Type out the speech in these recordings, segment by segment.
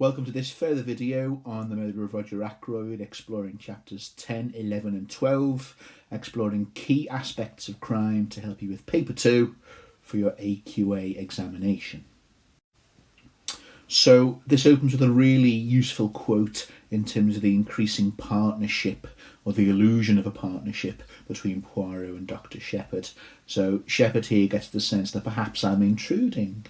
Welcome to this further video on the murder of Roger Ackroyd, exploring chapters 10, 11 and 12, exploring key aspects of crime to help you with paper 2 for your AQA examination. So this opens with a really useful quote in terms of the increasing partnership, or the illusion of a partnership, between Poirot and Dr. Shepherd. So Shepherd here gets the sense that perhaps I'm intruding.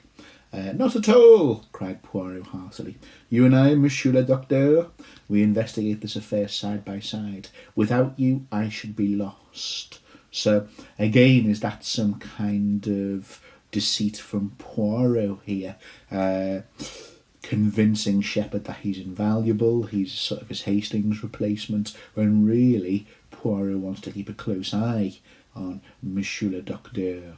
Not at all, cried Poirot heartily. You and I, Monsieur le Docteur, we investigate this affair side by side. Without you, I should be lost. So, again, is that some kind of deceit from Poirot here? Convincing Shepherd that he's invaluable, he's sort of his Hastings replacement, when really Poirot wants to keep a close eye on Monsieur le Docteur.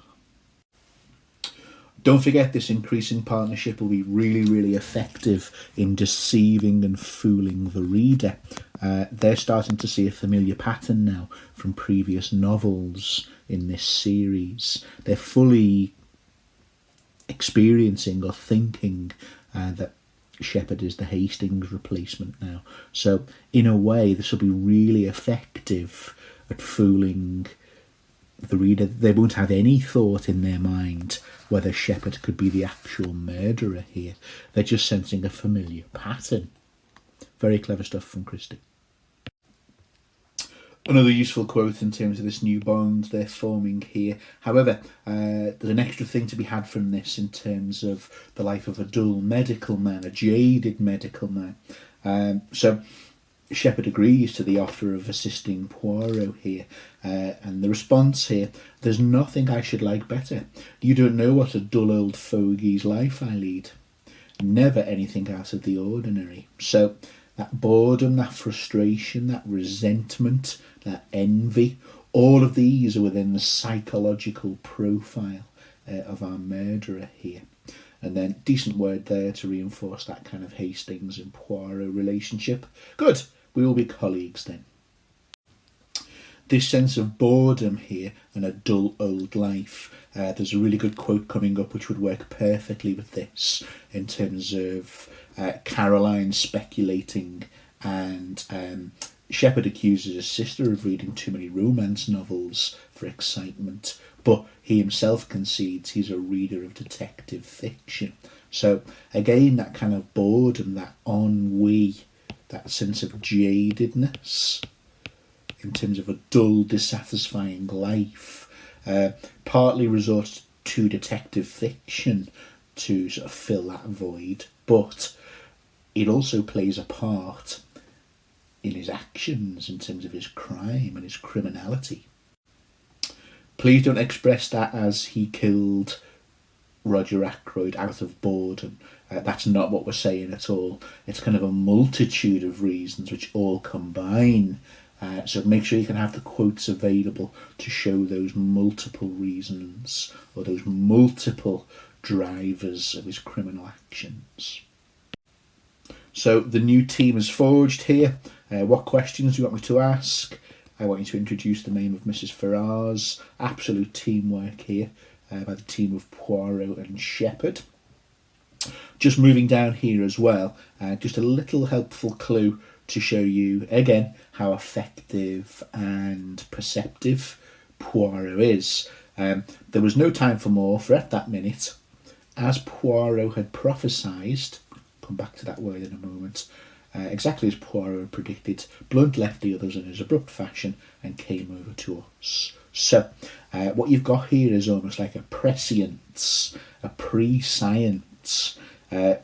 Don't forget, this increasing partnership will be really effective in deceiving and fooling the reader. They're starting to see a familiar pattern now from previous novels in this series. They're fully experiencing or thinking that Shepherd is the Hastings replacement now. So, in a way, this will be really effective at fooling the reader. They won't have any thought in their mind whether Shepherd could be the actual murderer here. They're just sensing a familiar pattern. Very clever stuff from Christie. Another useful quote in terms of this new bond they're forming here. However, there's an extra thing to be had from this in terms of the life of a dull medical man, a jaded medical man. So Shepherd agrees to the offer of assisting Poirot here, and the response here: there's nothing I should like better. You don't know what a dull old fogey's life I lead. Never anything out of the ordinary. So that boredom, that frustration, that resentment, that envy, all of these are within the psychological profile of our murderer here. And then decent word there to reinforce that kind of Hastings and Poirot relationship. Good. We will be colleagues then. This sense of boredom here and a dull old life. There's a really good quote coming up which would work perfectly with this in terms of Caroline speculating and Shepherd accuses his sister of reading too many romance novels for excitement, but he himself concedes he's a reader of detective fiction. So again, that kind of boredom, that ennui, that sense of jadedness in terms of a dull, dissatisfying life, partly resorts to detective fiction to sort of fill that void, but it also plays a part in his actions in terms of his crime and his criminality. Please don't express that as he killed Roger Ackroyd out of boredom. That's not what we're saying at all. It's kind of a multitude of reasons which all combine. So make sure you can have the quotes available to show those multiple reasons or those multiple drivers of his criminal actions. So the new team is forged here. What questions do you want me to ask? I want you to introduce the name of Mrs. Ferrars. Absolute teamwork here by the team of Poirot and Shepherd. Just moving down here as well, just a little helpful clue to show you, again, how effective and perceptive Poirot is. There was no time for more, for at that minute, as Poirot had prophesied, come back to that word in a moment, exactly as Poirot had predicted, Blunt left the others in his abrupt fashion and came over to us. So, what you've got here is almost like a prescience, a prescience.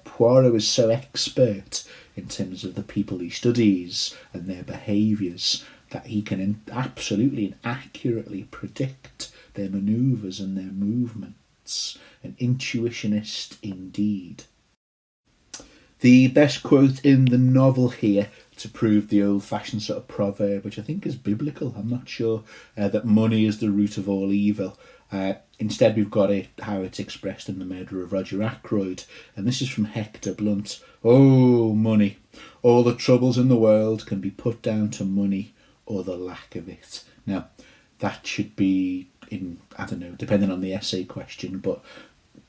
Poirot is so expert in terms of the people he studies and their behaviours that he can absolutely and accurately predict their manoeuvres and their movements. An intuitionist indeed. The best quote in the novel here to prove the old-fashioned sort of proverb, which I think is biblical, I'm not sure, that money is the root of all evil. Instead, we've got it how it's expressed in The Murder of Roger Ackroyd, and this is from Hector Blunt. Oh, money. All the troubles in the world can be put down to money or the lack of it. Now, that should be in, I don't know, depending on the essay question, but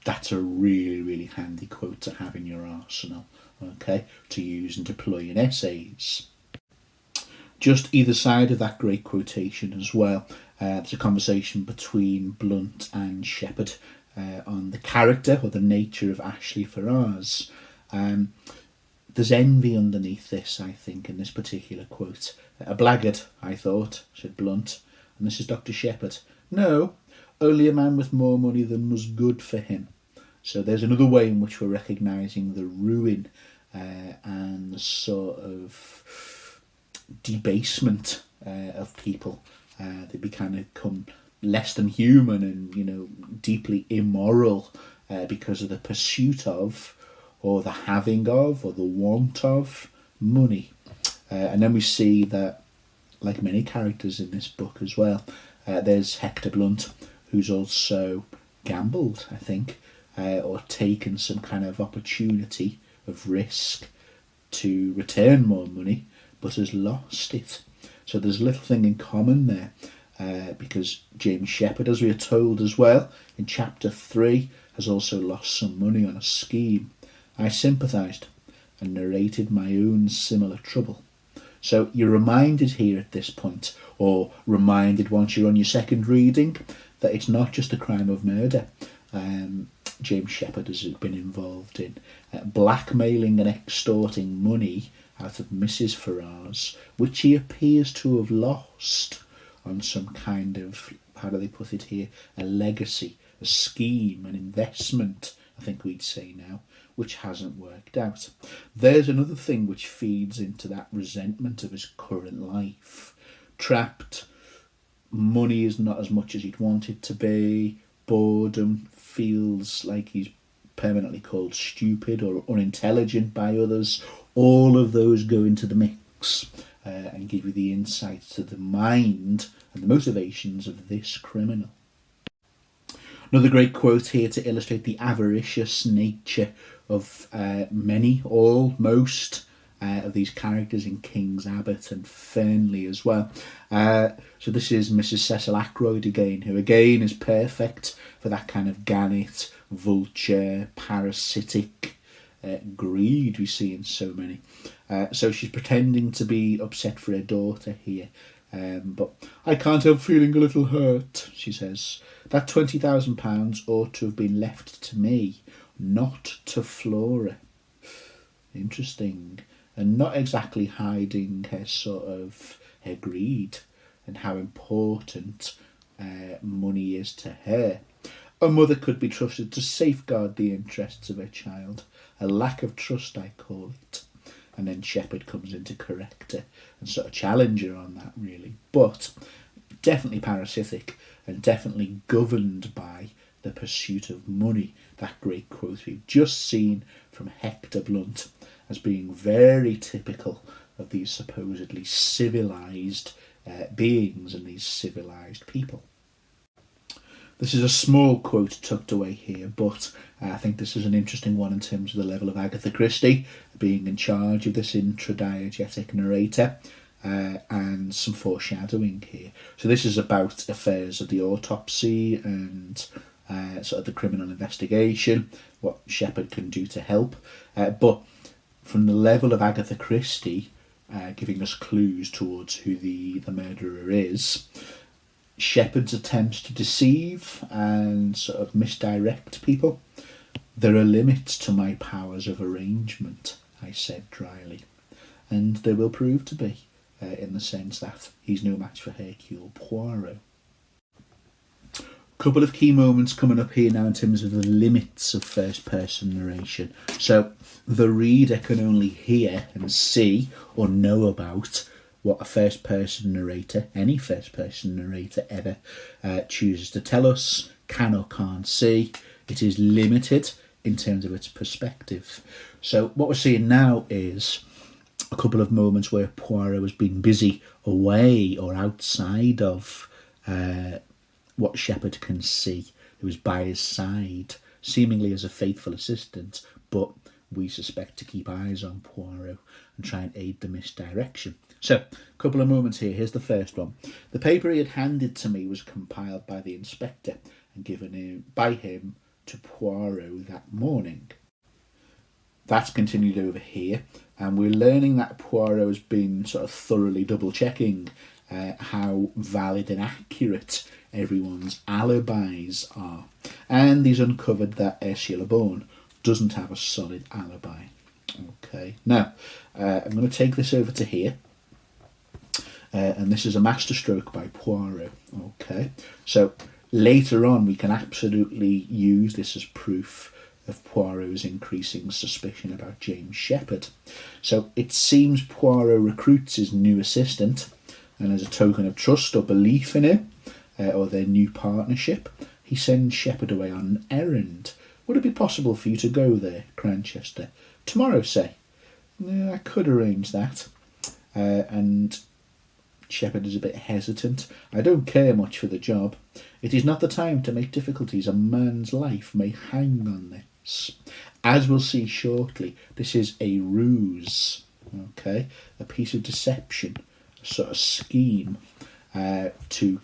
that's a really handy quote to have in your arsenal. okay, to use and deploy in essays. Just either side of that great quotation as well, there's a conversation between Blunt and Shepherd on the character or the nature of Ashley Ferrars. There's envy underneath this, I think, in this particular quote. A blackguard, I thought, said Blunt. And this is Dr. Shepherd. No, only a man with more money than was good for him. So there's another way in which we're recognising the ruin and the sort of debasement of people. They become less than human and, deeply immoral because of the pursuit of, or the having of, or the want of money. And then we see that, like many characters in this book as well, there's Hector Blunt, who's also gambled, I think, or taken some kind of opportunity of risk to return more money, but has lost it. So there's a little thing in common there, because James Shepherd, as we are told as well, in chapter 3, has also lost some money on a scheme. I sympathised and narrated my own similar trouble. So you're reminded here at this point, or reminded once you're on your second reading, that it's not just a crime of murder. James Shepherd has been involved in blackmailing and extorting money out of Mrs. Ferrars, which he appears to have lost on some kind of, how do they put it here, a legacy, a scheme, an investment, I think we'd say now, which hasn't worked out. There's another thing which feeds into that resentment of his current life. Trapped, money is not as much as he'd want it to be, boredom, feels like he's permanently called stupid or unintelligent by others. All of those go into the mix and give you the insight to the mind and the motivations of this criminal. Another great quote here to illustrate the avaricious nature of most of these characters in King's Abbot and Fernley as well. So this is Mrs. Cecil Ackroyd again, who again is perfect for that kind of gannet, vulture, parasitic greed we see in so many. So she's pretending to be upset for her daughter here. But I can't help feeling a little hurt, she says. That £20,000 ought to have been left to me, not to Flora. Interesting. And not exactly hiding her greed and how important money is to her. A mother could be trusted to safeguard the interests of her child. A lack of trust, I call it. And then Shepherd comes in to correct her and sort of challenge her on that, really. But definitely parasitic and definitely governed by the pursuit of money. That great quote we've just seen from Hector Blunt as being very typical of these supposedly civilised beings and these civilised people. This is a small quote tucked away here, but I think this is an interesting one in terms of the level of Agatha Christie being in charge of this intradiegetic narrator, and some foreshadowing here. So this is about affairs of the autopsy and sort of the criminal investigation, what Shepherd can do to help. But from the level of Agatha Christie, giving us clues towards who the murderer is, Shepherd's attempts to deceive and sort of misdirect people. There are limits to my powers of arrangement, I said dryly. And there will prove to be, in the sense that he's no match for Hercule Poirot. Couple of key moments coming up here now in terms of the limits of first-person narration. So the reader can only hear and see or know about what a first-person narrator, any first-person narrator ever chooses to tell us, can or can't see. It is limited in terms of its perspective. So what we're seeing now is a couple of moments where Poirot has been busy away or outside of what Shepherd can see, who is by his side, seemingly as a faithful assistant, but we suspect to keep eyes on Poirot and try and aid the misdirection. So, a couple of moments here. Here's the first one. The paper he had handed to me was compiled by the inspector and given by him to Poirot that morning. That's continued over here, and we're learning that Poirot has been sort of thoroughly double checking how valid and accurate everyone's alibis are, and he's uncovered that Ursula Bourne doesn't have a solid alibi. Okay, now I'm going to take this over to here, and this is a masterstroke by Poirot. Okay, so later on we can absolutely use this as proof of Poirot's increasing suspicion about James Shepherd. So it seems Poirot recruits his new assistant, and as a token of trust or belief in him, or their new partnership, he sends Shepherd away on an errand. Would it be possible for you to go there, Cranchester? Tomorrow, say? Yeah, I could arrange that. And Shepherd is a bit hesitant. I don't care much for the job. It is not the time to make difficulties. A man's life may hang on this. As we'll see shortly, this is a ruse, okay? A piece of deception, a sort of scheme to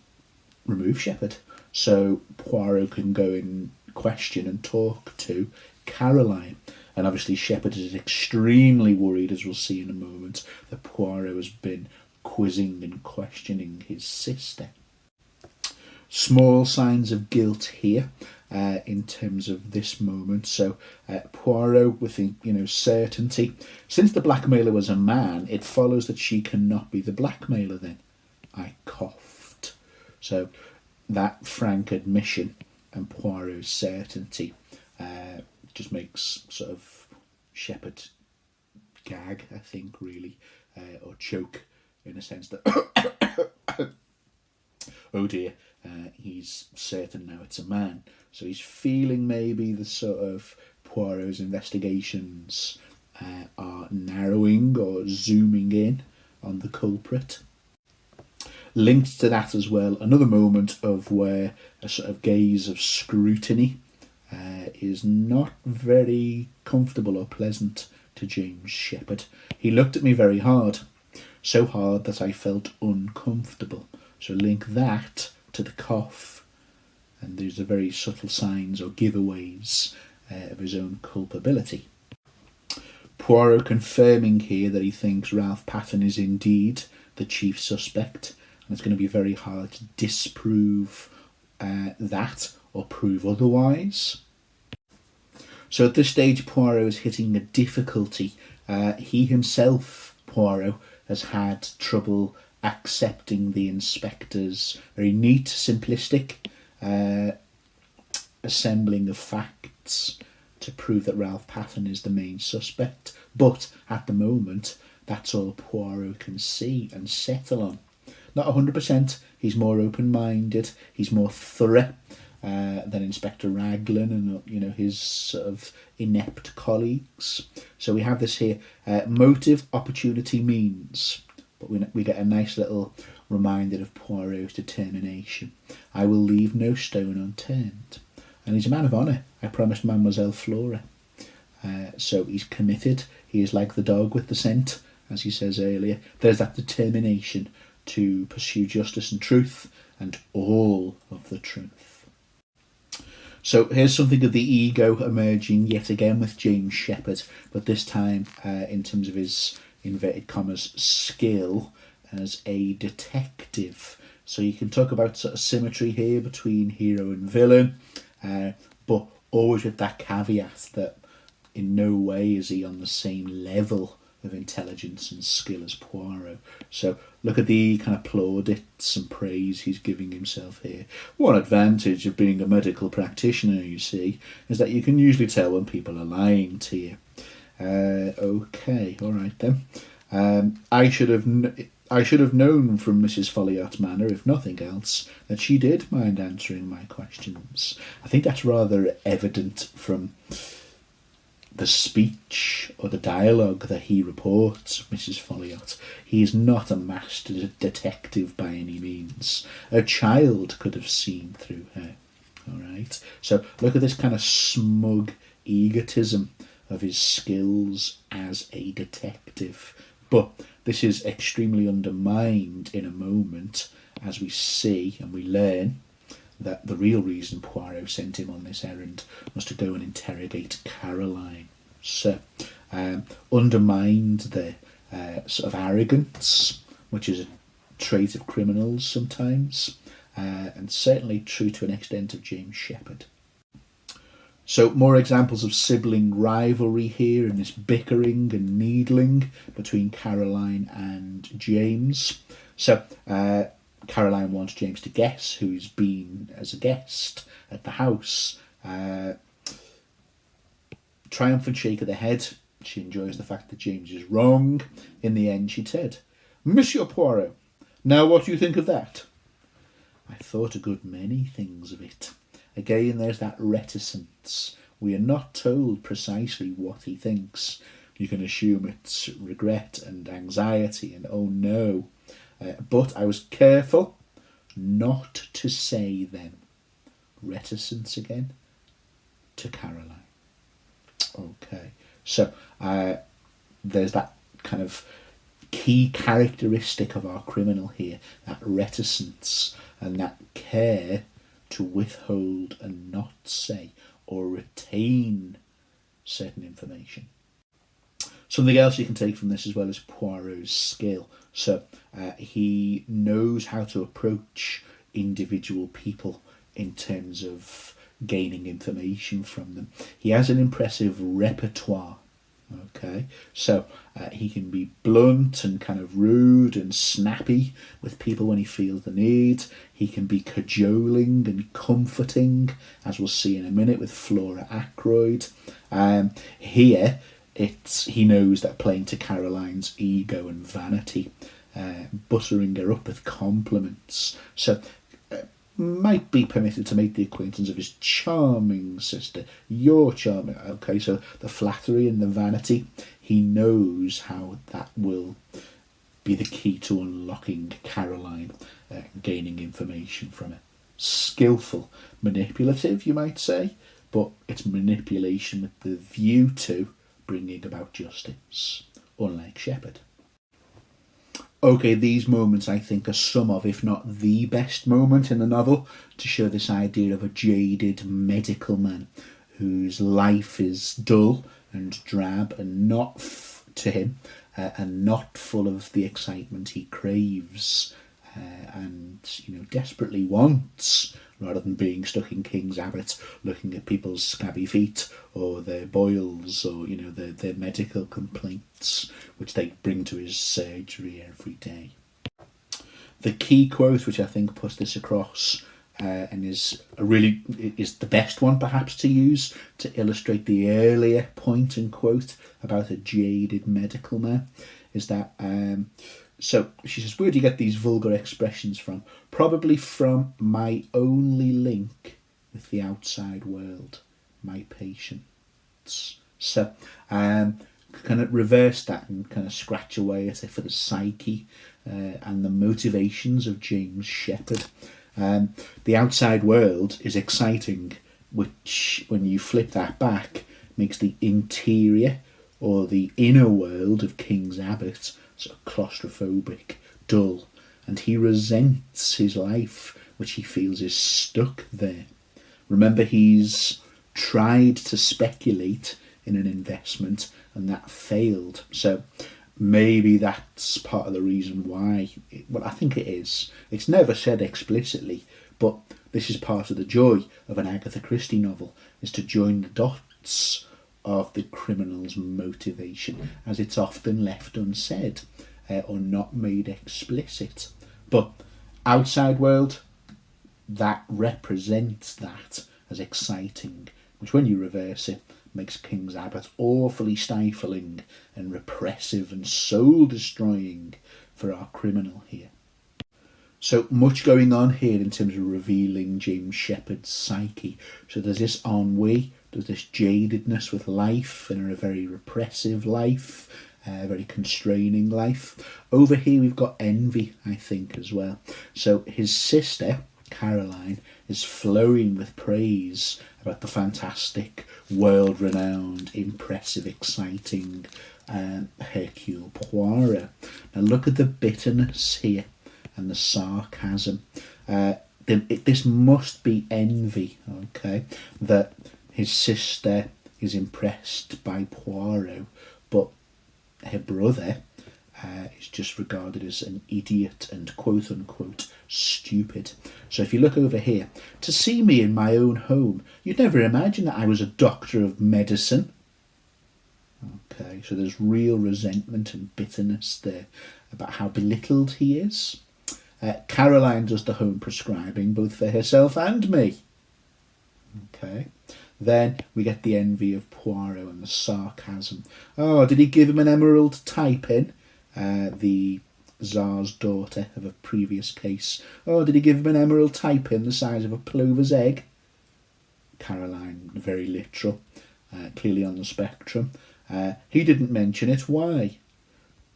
remove Shepherd. So Poirot can go and question and talk to Caroline. And obviously Shepherd is extremely worried, as we'll see in a moment, that Poirot has been quizzing and questioning his sister. Small signs of guilt here in terms of this moment. So Poirot, with certainty, since the blackmailer was a man, it follows that she cannot be the blackmailer then. I coughed. So that frank admission and Poirot's certainty just makes sort of Shepherd gag, I think, really, or choke, in a sense that oh dear, he's certain now it's a man. So he's feeling maybe the sort of Poirot's investigations are narrowing or zooming in on the culprit. Linked to that as well, another moment of where a sort of gaze of scrutiny is not very comfortable or pleasant to James Shepherd. He looked at me very hard, so hard that I felt uncomfortable. So link that to the cough, and there's a very subtle signs or giveaways of his own culpability. Poirot confirming here that he thinks Ralph Patton is indeed the chief suspect, and it's going to be very hard to disprove that or prove otherwise. So at this stage Poirot is hitting a difficulty. He himself, Poirot, has had trouble accepting the inspector's very neat, simplistic assembling of facts to prove that Ralph Patton is the main suspect. But at the moment, that's all Poirot can see and settle on. Not 100%, he's more open-minded, he's more thorough than Inspector Raglan and his sort of inept colleagues. So we have this here, motive, opportunity, means. But we get a nice little reminder of Poirot's determination. I will leave no stone unturned. And he's a man of honour. I promised Mademoiselle Flora. So he's committed. He is like the dog with the scent, as he says earlier. There's that determination to pursue justice and truth, and all of the truth. So here's something of the ego emerging yet again with James Shepherd, but this time in terms of his, inverted commas, skill as a detective. So you can talk about sort of symmetry here between hero and villain, but always with that caveat that in no way is he on the same level of intelligence and skill as Poirot. So look at the kind of plaudits and praise he's giving himself here. One advantage of being a medical practitioner, you see, is that you can usually tell when people are lying to you. Okay, all right then. I should have known from Mrs. Folliot's manner, if nothing else, that she did mind answering my questions. I think that's rather evident from the speech or the dialogue that he reports of Mrs. Folliot. He is not a master detective by any means. A child could have seen through her. All right. So look at this kind of smug egotism of his skills as a detective. But this is extremely undermined in a moment as we see and we learn that the real reason Poirot sent him on this errand was to go and interrogate Caroline. So, undermined their sort of arrogance, which is a trait of criminals sometimes, and certainly true to an extent of James Shepherd. So more examples of sibling rivalry here in this bickering and needling between Caroline and James. So Caroline wants James to guess who's been as a guest at the house. Triumphant shake of the head. She enjoys the fact that James is wrong. In the end, she said, "Monsieur Poirot, now what do you think of that?" "I thought a good many things of it." Again, there's that reticence. We are not told precisely what he thinks. You can assume it's regret and anxiety and oh no. But I was careful not to say them. Reticence again to Caroline. Okay, so there's that kind of key characteristic of our criminal here, that reticence and that care to withhold and not say or retain certain information. Something else you can take from this as well is Poirot's skill. So he knows how to approach individual people in terms of gaining information from them. He has an impressive repertoire. Okay, so he can be blunt and kind of rude and snappy with people when he feels the need. He can be cajoling and comforting, as we'll see in a minute with Flora Ackroyd. Here, he knows that playing to Caroline's ego and vanity, buttering her up with compliments. So might be permitted to make the acquaintance of his charming sister. You're charming. Okay, so the flattery and the vanity, he knows how that will be the key to unlocking Caroline, gaining information from her. Skillful, manipulative, you might say, but it's manipulation with the view to bringing about justice, unlike Shepherd. Okay, these moments I think are some of, if not the best moment in the novel to show this idea of a jaded medical man whose life is dull and drab and not to him and not full of the excitement he craves and desperately wants, rather than being stuck in King's Abbot looking at people's scabby feet or their boils or their medical complaints which they bring to his surgery every day. The key quote which I think puts this across and is the best one perhaps to use to illustrate the earlier point and quote about a jaded medical man is that so she says, "Where do you get these vulgar expressions from?" "Probably from my only link with the outside world, my patients." So kind of reverse that and kind of scratch away at it for the psyche and the motivations of James Shepherd. The outside world is exciting, which when you flip that back makes the interior or the inner world of King's Abbot sort of claustrophobic, dull, and he resents his life, which he feels is stuck there. Remember, he's tried to speculate in an investment and that failed. So maybe that's part of the reason why. Well, I think it is. It's never said explicitly, but this is part of the joy of an Agatha Christie novel, is to join the dots of the criminal's motivation, as it's often left unsaid or not made explicit. But outside world, that represents that as exciting, which when you reverse it makes King's Abbot awfully stifling and repressive and soul destroying for our criminal here. So much going on here in terms of revealing James Shepherd's psyche. So there's this ennui, there's this jadedness with life and a very repressive life, a very constraining life. Over here we've got envy, I think, as well. So his sister, Caroline, is flowing with praise about the fantastic, world-renowned, impressive, exciting Hercule Poirot. Now look at the bitterness here and the sarcasm. This must be envy, okay, that his sister is impressed by Poirot, but her brother is just regarded as an idiot and quote-unquote stupid. So if you look over here, to see me in my own home, you'd never imagine that I was a doctor of medicine. Okay, so there's real resentment and bitterness there about how belittled he is. Caroline does the home prescribing, both for herself and me. Okay. Then we get the envy of Poirot and the sarcasm. Oh, did he give him an emerald to type in? The Tsar's daughter of a previous case. Oh, did he give him an emerald type in the size of a plover's egg? Caroline, very literal, clearly on the spectrum. He didn't mention it. Why?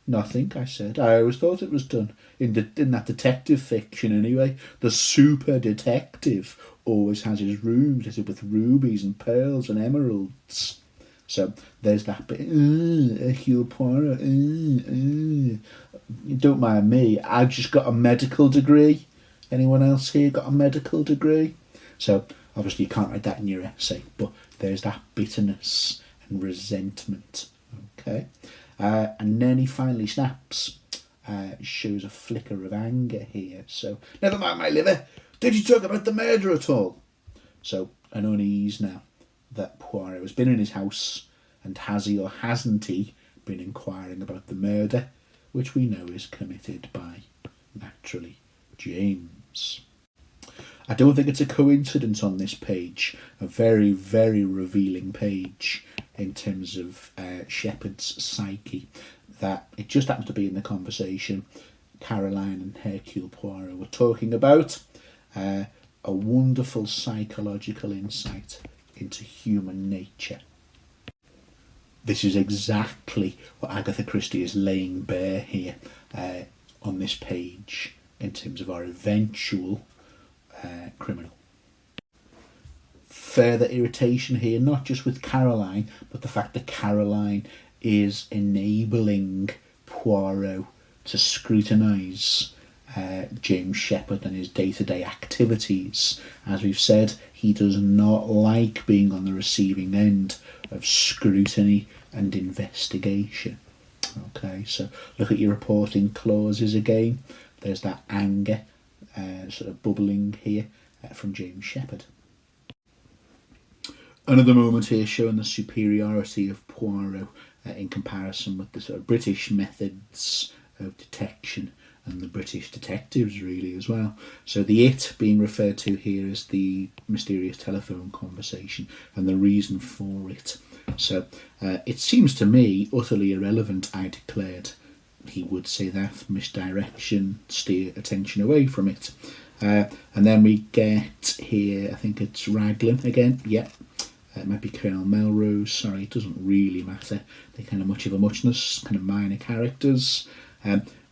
Nothing, I said. I always thought it was done. In that detective fiction, anyway. The super detective always has his rooms littered with rubies and pearls and emeralds. So there's that bit. Hercule Poirot. Don't mind me. I've just got a medical degree. Anyone else here got a medical degree? So obviously you can't write that in your essay, but there's that bitterness and resentment. Okay. And then he finally snaps. Shows a flicker of anger here. So, never mind my liver. Did you talk about the murder at all? So, an unease now that Poirot has been in his house, and has he or hasn't he been inquiring about the murder, which we know is committed by, naturally, James. I don't think it's a coincidence on this page. A very, very revealing page in terms of Shepherd's psyche, that it just happened to be in the conversation Caroline and Hercule Poirot were talking about. A wonderful psychological insight into human nature. This is exactly what Agatha Christie is laying bare here on this page in terms of our eventual criminal. Further irritation here, not just with Caroline, but the fact that Caroline is enabling Poirot to scrutinise James Shepherd and his day-to-day activities. As we've said, he does not like being on the receiving end of scrutiny and investigation. Okay, so look at your reporting clauses again. There's that anger sort of bubbling here from James Shepherd. Another moment here showing the superiority of Poirot in comparison with the sort of British methods of detection and the British detectives really as well. So the it being referred to here is the mysterious telephone conversation and the reason for it. So it seems to me utterly irrelevant, I declared. He would say that, misdirection, steer attention away from it. And then we get here, I think it's Raglan again, yeah. It might be Colonel Melrose, sorry, it doesn't really matter. They're kind of much of a muchness, kind of minor characters.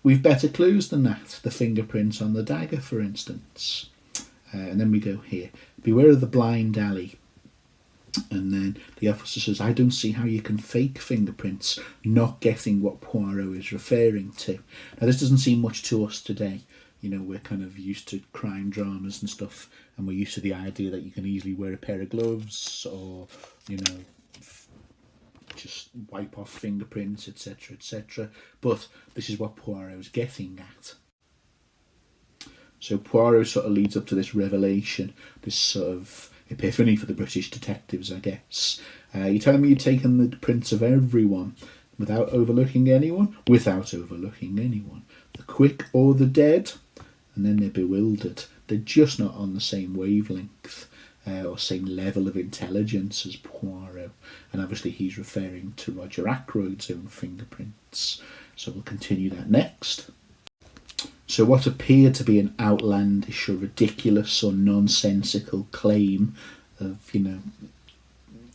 We've better clues than that. The fingerprints on the dagger, for instance. And then we go here. Beware of the blind alley. And then the officer says, I don't see how you can fake fingerprints, not getting what Poirot is referring to. Now, this doesn't seem much to us today. You know, we're kind of used to crime dramas and stuff, and we're used to the idea that you can easily wear a pair of gloves or, you know, just wipe off fingerprints, etc., etc. But this is what Poirot is getting at. So Poirot sort of leads up to this revelation, this sort of epiphany for the British detectives, I guess. You're telling me you've taken the prints of everyone without overlooking anyone? Without overlooking anyone. The quick or the dead? And then they're bewildered. They're just not on the same wavelength or same level of intelligence as Poirot. And obviously he's referring to Roger Ackroyd's own fingerprints. So we'll continue that next. So what appeared to be an outlandish or ridiculous or nonsensical claim of, you know,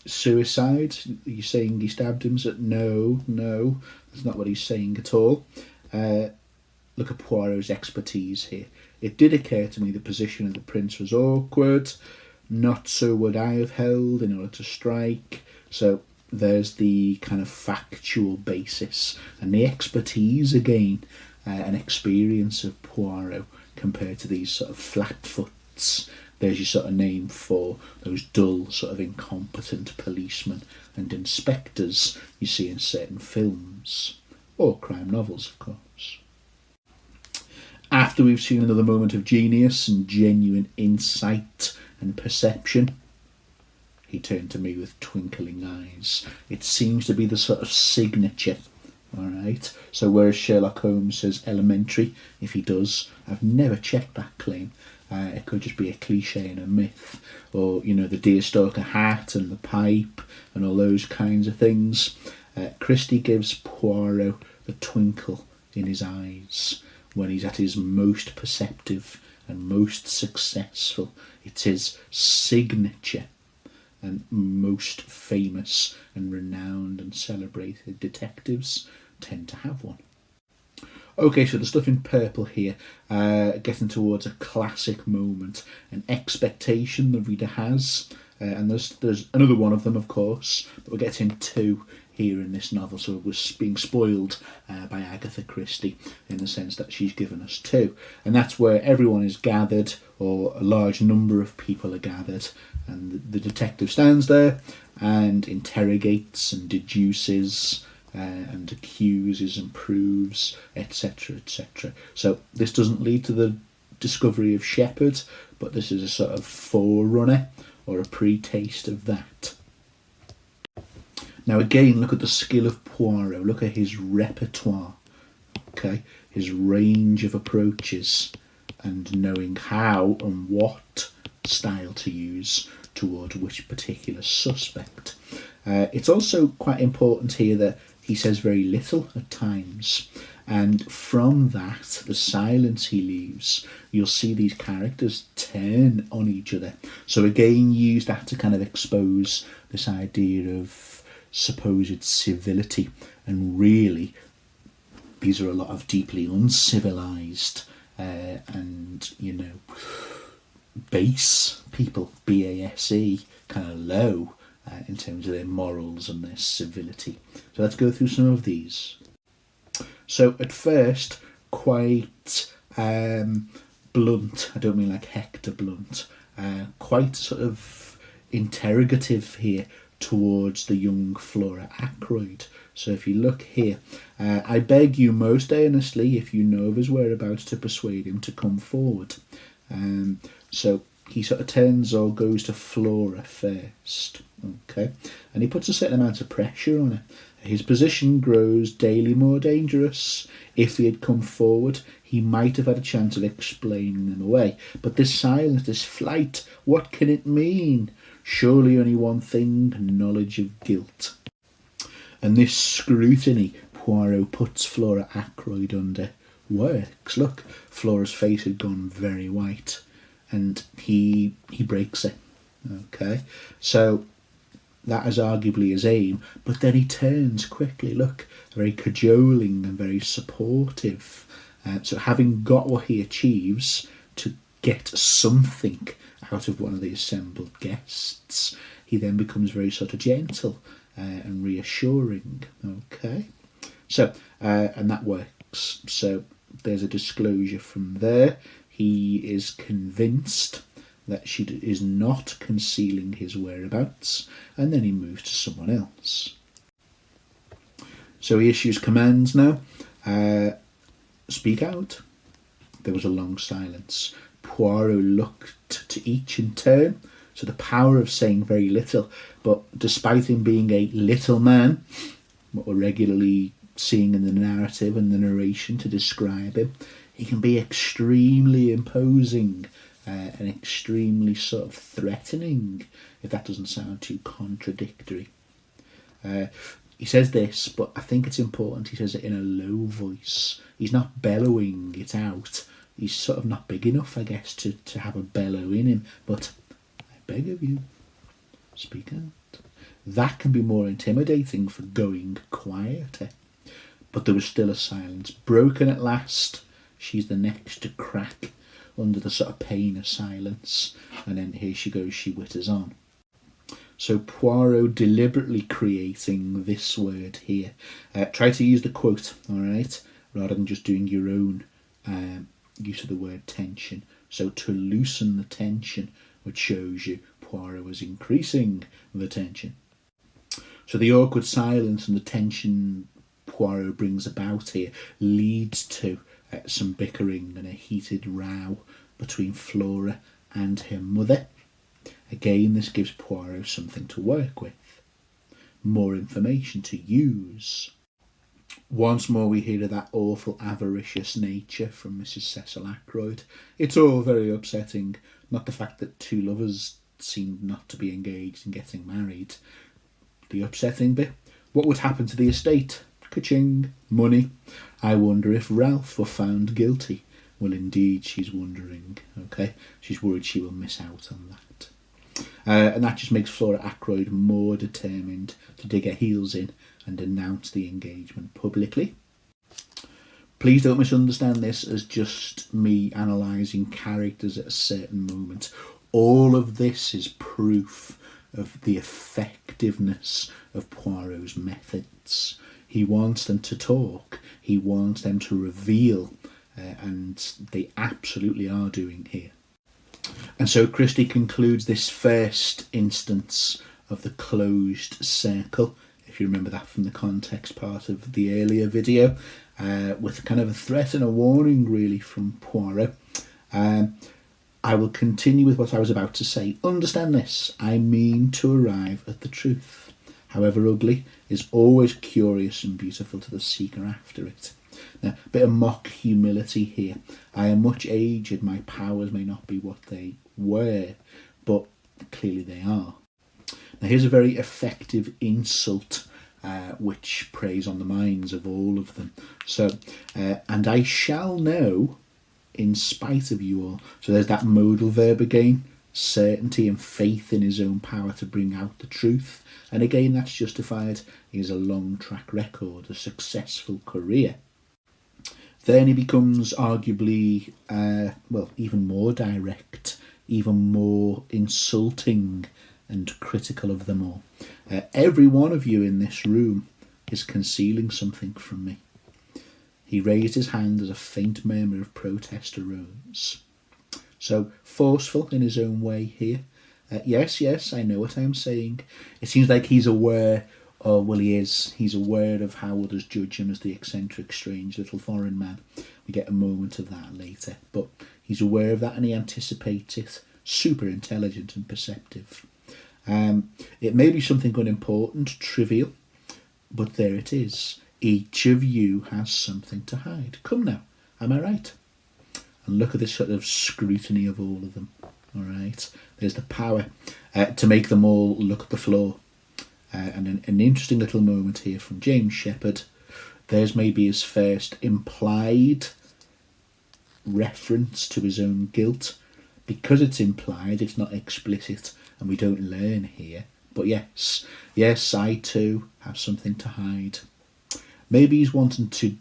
suicide. Are you saying he stabbed him? No, that's not what he's saying at all. Look at Poirot's expertise here. It did occur to me the position of the prince was awkward. Not so would I have held in order to strike. So there's the kind of factual basis and the expertise again and experience of Poirot compared to these sort of flatfoots there's your sort of name for those dull, sort of incompetent policemen and inspectors you see in certain films, or crime novels, of course. After we've seen another moment of genius and genuine insight and perception, he turned to me with twinkling eyes. It seems to be the sort of signature. Alright, so whereas Sherlock Holmes says elementary, if he does, I've never checked that claim. It could just be a cliche and a myth. Or, you know, the deerstalker hat and the pipe and all those kinds of things. Christie gives Poirot the twinkle in his eyes when he's at his most perceptive and most successful. It's his signature, and most famous and renowned and celebrated detectives tend to have one. Okay, so the stuff in purple here, getting towards a classic moment, an expectation the reader has, and there's another one of them, of course, but we're getting two here in this novel, so we're being spoiled by Agatha Christie in the sense that she's given us two, and that's where everyone is gathered, or a large number of people are gathered, and the detective stands there and interrogates and deduces and accuses and proves, etc., etc. So this doesn't lead to the discovery of Shepherd, but this is a sort of forerunner or a pre-taste of that. Now again, look at the skill of Poirot, look at his repertoire, okay, his range of approaches, and knowing how and what style to use toward which particular suspect. It's also quite important here that he says very little at times, and from that, the silence he leaves, you'll see these characters turn on each other. So again, use that to kind of expose this idea of supposed civility, and really these are a lot of deeply uncivilized and, you know, base people, B-A-S-E, kind of low in terms of their morals and their civility. So let's go through some of these. So at first, quite blunt, I don't mean like Hector Blunt, quite sort of interrogative here towards the young Flora Ackroyd. So if you look here, I beg you most earnestly, if you know of his whereabouts, to persuade him to come forward. So he sort of turns or goes to Flora first, okay, and he puts a certain amount of pressure on her. His position grows daily more dangerous. If he had come forward, he might have had a chance of explaining them away. But this silence, this flight, what can it mean? Surely only one thing, knowledge of guilt. And this scrutiny Poirot puts Flora Ackroyd under works. Look, Flora's face had gone very white, and he breaks it. Okay, so that is arguably his aim, but then he turns quickly, look, very cajoling and very supportive. So having got what he achieves to get something out of one of the assembled guests, he then becomes very sort of gentle and reassuring. Okay, so and that works. So there's a disclosure from there. He is convinced that she is not concealing his whereabouts, and then he moves to someone else. So he issues commands now. Speak out. There was a long silence. Poirot looked to each in turn, so the power of saying very little, but despite him being a little man, what we're regularly seeing in the narrative and the narration to describe him, he can be extremely imposing and extremely sort of threatening, if that doesn't sound too contradictory. He says this, but I think it's important he says it in a low voice. He's not bellowing it out. He's sort of not big enough, I guess, to have a bellow in him. But I beg of you, speak out. That can be more intimidating for going quieter. But there was still a silence, broken at last. She's the next to crack under the sort of pain of silence, and then here she goes, she witters on. So Poirot deliberately creating this word here. Try to use the quote, alright, rather than just doing your own use of the word tension. So to loosen the tension which shows you Poirot was increasing the tension. So the awkward silence and the tension Poirot brings about here leads to some bickering and a heated row between Flora and her mother. Again, this gives Poirot something to work with, more information to use. Once more we hear of that awful avaricious nature from Mrs. Cecil Ackroyd. It's all very upsetting, not the fact that two lovers seem not to be engaged in getting married. The upsetting bit, what would happen to the estate? Ka-ching, money. I wonder if Ralph were found guilty. Well, indeed, she's wondering, okay? She's worried she will miss out on that. And that just makes Flora Ackroyd more determined to dig her heels in and announce the engagement publicly. Please don't misunderstand this as just me analysing characters at a certain moment. All of this is proof of the effectiveness of Poirot's methods. He wants them to talk, he wants them to reveal, and they absolutely are doing here. And so Christie concludes this first instance of the closed circle, if you remember that from the context part of the earlier video, with kind of a threat and a warning really from Poirot. I will continue with what I was about to say. Understand this, I mean to arrive at the truth. However ugly, is always curious and beautiful to the seeker after it. Now, a bit of mock humility here. I am much aged, my powers may not be what they were, but clearly they are. Now here's a very effective insult which preys on the minds of all of them. So, and I shall know in spite of you all. So there's that modal verb again, certainty and faith in his own power to bring out the truth. And again, that's justified. He has a long track record, a successful career. Then he becomes arguably, even more direct, even more insulting and critical of them all. Every one of you in this room is concealing something from me. He raised his hand as a faint murmur of protest arose. So forceful in his own way here. Yes, I know what I'm saying. It seems like he's aware, he's aware of how others judge him as the eccentric, strange little foreign man. We get a moment of that later. But he's aware of that and he anticipates it. Super intelligent and perceptive. It may be something unimportant, trivial, but there it is. Each of you has something to hide. Come now, am I right? And look at this sort of scrutiny of all of them. All right, there's the power to make them all look at the floor. And an interesting little moment here from James Shepherd. There's maybe his first implied reference to his own guilt. Because it's implied, it's not explicit, and we don't learn here. But yes, I too have something to hide. Maybe he's wanting to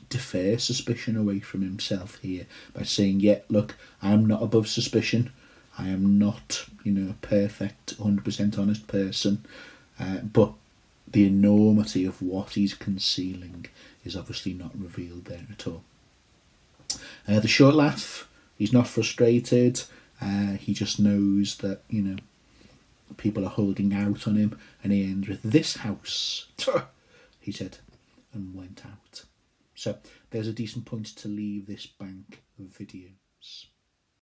defer suspicion away from himself here by saying, look, I'm not above suspicion. I am not, a perfect, 100% honest person. But the enormity of what he's concealing is obviously not revealed there at all. The short laugh, he's not frustrated. He just knows that, people are holding out on him. And he ends with, "This house," he said, and went out. So there's a decent point to leave this bank of videos.